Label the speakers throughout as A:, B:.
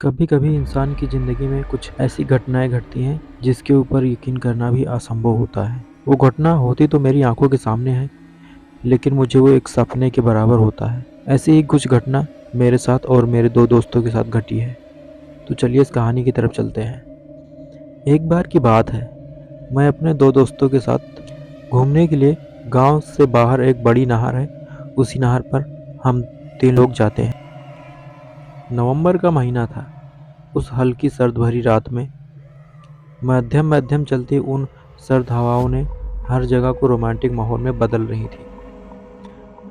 A: कभी कभी इंसान की ज़िंदगी में कुछ ऐसी घटनाएं घटती हैं जिसके ऊपर यकीन करना भी असंभव होता है। वो घटना होती तो मेरी आंखों के सामने है, लेकिन मुझे वो एक सपने के बराबर होता है। ऐसी ही कुछ घटना मेरे साथ और मेरे दो दोस्तों के साथ घटी है। तो चलिए इस कहानी की तरफ चलते हैं। एक बार की बात है, मैं अपने दो दोस्तों के साथ घूमने के लिए गांव से बाहर एक बड़ी नहर है, उसी नहर पर हम तीन लोग जाते हैं। नवंबर का महीना था। उस हल्की सर्द भरी रात में मध्यम मध्यम चलती उन सर्द हवाओं ने हर जगह को रोमांटिक माहौल में बदल रही थी।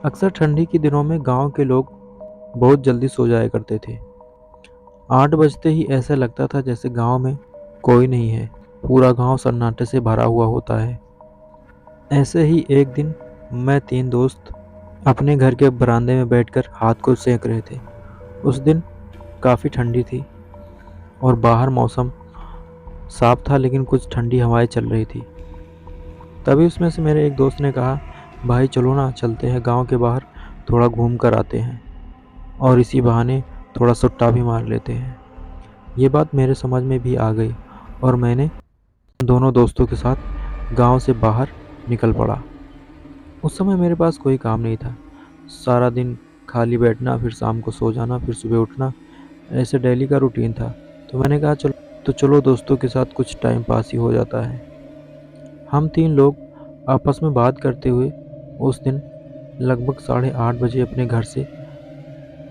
A: अक्सर ठंडी के दिनों में गांव के लोग बहुत जल्दी सो जाया करते थे। 8 बजते ही ऐसा लगता था जैसे गांव में कोई नहीं है, पूरा गांव सन्नाटे से भरा हुआ होता है। ऐसे ही एक दिन मैं तीन दोस्त अपने घर के बरामदे में बैठकर हाथ को सेक रहे थे। उस दिन काफ़ी ठंडी थी और बाहर मौसम साफ था, लेकिन कुछ ठंडी हवाएं चल रही थी। तभी उसमें से मेरे एक दोस्त ने कहा, भाई चलो ना, चलते हैं गांव के बाहर, थोड़ा घूम कर आते हैं और इसी बहाने थोड़ा सुट्टा भी मार लेते हैं। ये बात मेरे समझ में भी आ गई और मैंने दोनों दोस्तों के साथ गांव से बाहर निकल पड़ा। उस समय मेरे पास कोई काम नहीं था। सारा दिन खाली बैठना, फिर शाम को सो जाना, फिर सुबह उठना, ऐसे डेली का रूटीन था। तो मैंने कहा चलो दोस्तों के साथ कुछ टाइम पास ही हो जाता है। हम तीन लोग आपस में बात करते हुए उस दिन लगभग 8:30 बजे अपने घर से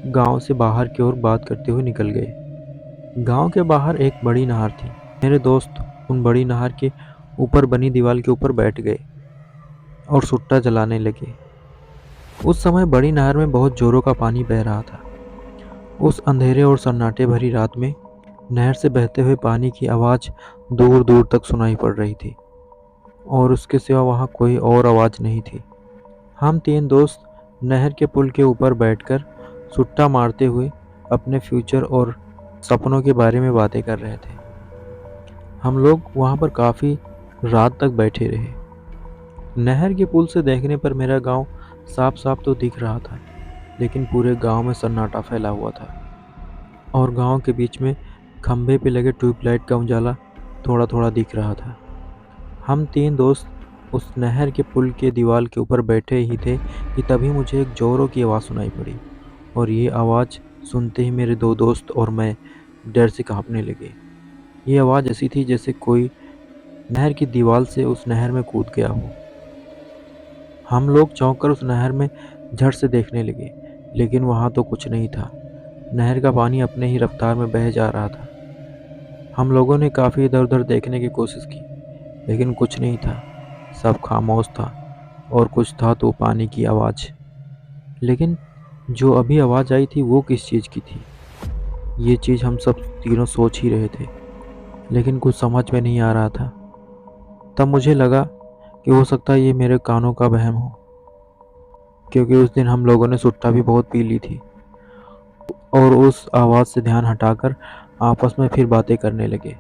A: गांव से बाहर की ओर बात करते हुए निकल गए। गांव के बाहर एक बड़ी नहर थी। मेरे दोस्त उन बड़ी नहर के ऊपर बनी दीवार के ऊपर बैठ गए और सुट्टा जलाने लगे। उस समय बड़ी नहर में बहुत जोरों का पानी बह रहा था। उस अंधेरे और सन्नाटे भरी रात में नहर से बहते हुए पानी की आवाज़ दूर दूर तक सुनाई पड़ रही थी और उसके सिवा वहाँ कोई और आवाज़ नहीं थी। हम तीन दोस्त नहर के पुल के ऊपर बैठकर सुट्टा मारते हुए अपने फ्यूचर और सपनों के बारे में बातें कर रहे थे। हम लोग वहाँ पर काफ़ी रात तक बैठे रहे। नहर के पुल से देखने पर मेरा गांव साफ साफ तो दिख रहा था, लेकिन पूरे गांव में सन्नाटा फैला हुआ था और गांव के बीच में खंभे पे लगे ट्यूबलाइट का उजाला थोड़ा थोड़ा दिख रहा था। हम तीन दोस्त उस नहर के पुल के दीवार के ऊपर बैठे ही थे कि तभी मुझे एक जोरों की आवाज़ सुनाई पड़ी और ये आवाज़ सुनते ही मेरे दो दोस्त और मैं डर से कांपने लगे। ये आवाज़ ऐसी थी जैसे कोई नहर की दीवार से उस नहर में कूद गया हो। हम लोग चौंक कर उस नहर में झट से देखने लगे, लेकिन वहाँ तो कुछ नहीं था। नहर का पानी अपने ही रफ्तार में बह जा रहा था। हम लोगों ने काफ़ी इधर उधर देखने की कोशिश की, लेकिन कुछ नहीं था। सब खामोश था और कुछ था तो पानी की आवाज़। लेकिन जो अभी आवाज़ आई थी वो किस चीज़ की थी, ये चीज़ हम सब तीनों सोच ही रहे थे, लेकिन कुछ समझ में नहीं आ रहा था। तब मुझे लगा कि हो सकता है ये मेरे कानों का वहम हो, क्योंकि उस दिन हम लोगों ने सुट्टा भी बहुत पी ली थी और उस आवाज़ से ध्यान हटाकर आपस में फिर बातें करने लगे।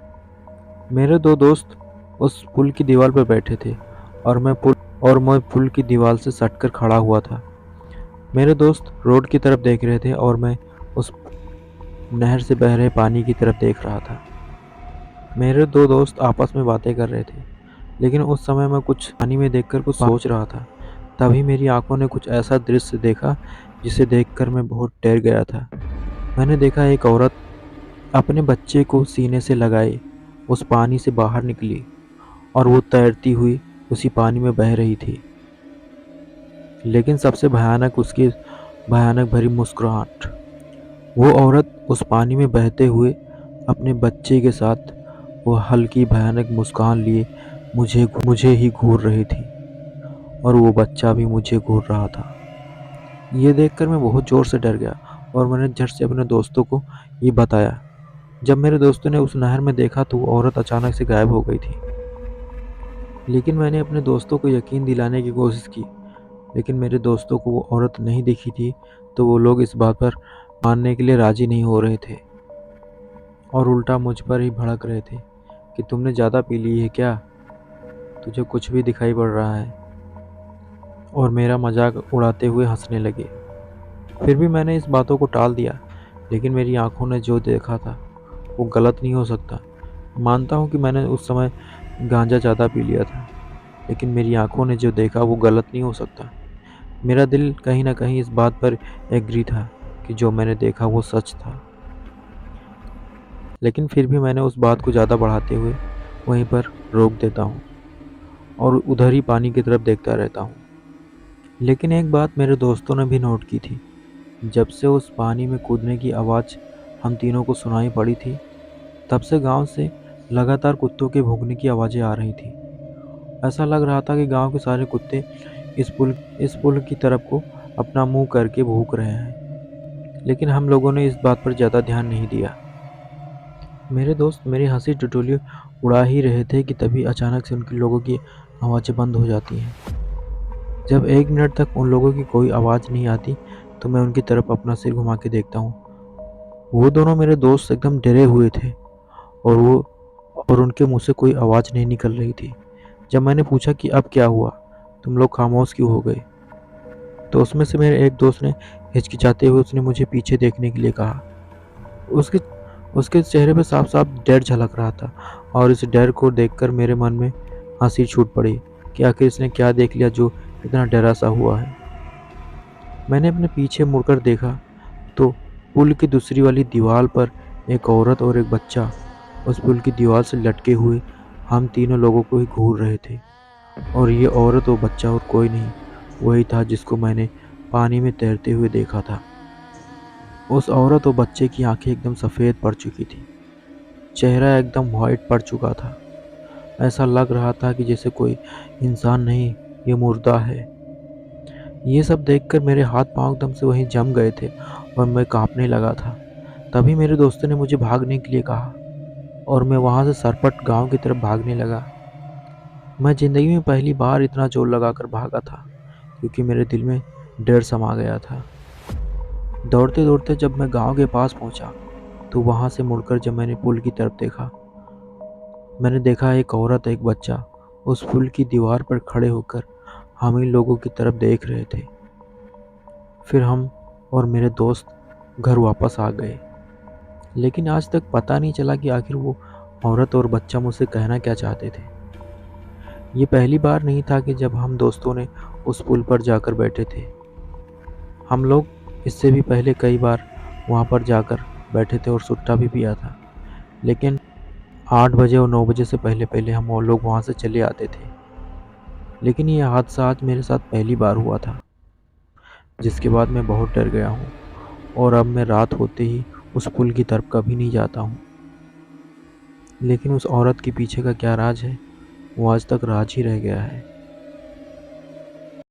A: मेरे दो दोस्त उस पुल की दीवार पर बैठे थे और मैं पुल की दीवार से सटकर खड़ा हुआ था। मेरे दोस्त रोड की तरफ देख रहे थे और मैं उस नहर से बह रहे पानी की तरफ देख रहा था। मेरे दो दोस्त आपस में बातें कर रहे थे, लेकिन उस समय मैं कुछ पानी में देखकर कुछ सोच रहा था। तभी मेरी आंखों ने कुछ ऐसा दृश्य देखा जिसे देखकर मैं बहुत डर गया था। मैंने देखा एक औरत अपने बच्चे को सीने से लगाए उस पानी से बाहर निकली और वो तैरती हुई उसी पानी में बह रही थी। लेकिन सबसे भयानक उसकी भयानक भरी मुस्कुराहट। वो औरत उस पानी में बहते हुए अपने बच्चे के साथ वो हल्की भयानक मुस्कान लिए मुझे ही घूर रही थी और वो बच्चा भी मुझे घूर रहा था। ये देखकर मैं बहुत ज़ोर से डर गया और मैंने झट से अपने दोस्तों को ये बताया। जब मेरे दोस्तों ने उस नहर में देखा तो वो औरत अचानक से गायब हो गई थी। लेकिन मैंने अपने दोस्तों को यकीन दिलाने की कोशिश की, लेकिन मेरे दोस्तों को वो औरत नहीं दिखी थी, तो वो लोग इस बात पर मानने के लिए राज़ी नहीं हो रहे थे और उल्टा मुझ पर ही भड़क रहे थे कि तुमने ज़्यादा पी ली है क्या? तुझे कुछ भी दिखाई पड़ रहा है? और मेरा मजाक उड़ाते हुए हंसने लगे। फिर भी मैंने इस बातों को टाल दिया, लेकिन मेरी आंखों ने जो देखा था वो गलत नहीं हो सकता। मानता हूँ कि मैंने उस समय गांजा ज़्यादा पी लिया था, लेकिन मेरी आंखों ने जो देखा वो गलत नहीं हो सकता। मेरा दिल कहीं न कहीं इस बात पर एग्री था कि जो मैंने देखा वो सच था। लेकिन फिर भी मैंने उस बात को ज़्यादा बढ़ाते हुए वहीं पर रोक देता हूँ और उधर ही पानी की तरफ देखता रहता हूँ। लेकिन एक बात मेरे दोस्तों ने भी नोट की थी। जब से उस पानी में कूदने की आवाज़ हम तीनों को सुनाई पड़ी थी, तब से गाँव से लगातार कुत्तों के भौंकने की आवाज़ें आ रही थी। ऐसा लग रहा था कि गाँव के सारे कुत्ते इस पुल की तरफ को अपना मुँह करके भौंक रहे हैं। लेकिन हम लोगों ने इस बात पर ज़्यादा ध्यान नहीं दिया। मेरे दोस्त मेरी हँसी ठिठोली उड़ा ही रहे थे कि तभी अचानक से उनके लोगों की आवाज़ें बंद हो जाती हैं। जब 1 मिनट तक उन लोगों की कोई आवाज़ नहीं आती, तो मैं उनकी तरफ अपना सिर घुमा के देखता हूँ। वो दोनों मेरे दोस्त एकदम डरे हुए थे और उनके मुँह से कोई आवाज़ नहीं निकल रही थी। जब मैंने पूछा कि अब क्या हुआ? तुम लोग खामोश क्यों हो गए? तो उसमें से मेरे एक दोस्त ने हिचकिचाते हुए उसने मुझे पीछे देखने के लिए कहा। उसके उसके चेहरे पे साफ-साफ डर झलक रहा था और इस डर को देखकर मेरे मन में हँसी छूट पड़ी कि आखिर इसने क्या देख लिया जो इतना डरा-सा हुआ है। मैंने अपने पीछे मुड़कर देखा तो पुल की दूसरी वाली दीवार पर एक औरत और एक बच्चा उस पुल की दीवार से लटके हुए हम तीनों लोगों को ही घूर रहे थे। और ये औरत और बच्चा और कोई नहीं, वही था जिसको मैंने पानी में तैरते हुए देखा था। उस औरत और बच्चे की आंखें एकदम सफ़ेद पड़ चुकी थी, चेहरा एकदम वाइट पड़ चुका था। ऐसा लग रहा था कि जैसे कोई इंसान नहीं, ये मुर्दा है। ये सब देखकर मेरे हाथ पांव एकदम से वहीं जम गए थे और मैं कांपने लगा था। तभी मेरे दोस्तों ने मुझे भागने के लिए कहा और मैं वहां से सरपट गांव की तरफ भागने लगा। मैं ज़िंदगी में पहली बार इतना जोर लगाकर भागा था, क्योंकि मेरे दिल में डर समा गया था। दौड़ते-दौड़ते जब मैं गांव के पास पहुंचा, तो वहां से मुड़कर जब मैंने पुल की तरफ देखा, मैंने देखा एक औरत एक बच्चा उस पुल की दीवार पर खड़े होकर हम इन लोगों की तरफ देख रहे थे। फिर हम और मेरे दोस्त घर वापस आ गए। लेकिन आज तक पता नहीं चला कि आखिर वो औरत और बच्चा मुझसे कहना क्या चाहते थे। ये पहली बार नहीं था कि जब हम दोस्तों ने उस पुल पर जाकर बैठे थे। हम लोग इससे भी पहले कई बार वहाँ पर जाकर बैठे थे और सुट्टा भी पिया था। लेकिन 8 बजे और 9 बजे से पहले-पहले हम वो लोग वहाँ से चले आते थे। लेकिन ये हादसा आज मेरे साथ पहली बार हुआ था, जिसके बाद मैं बहुत डर गया हूँ और अब मैं रात होते ही उस पुल की तरफ कभी नहीं जाता हूँ। लेकिन उस औरत के पीछे का क्या राज है, वो आज तक राज ही रह गया है।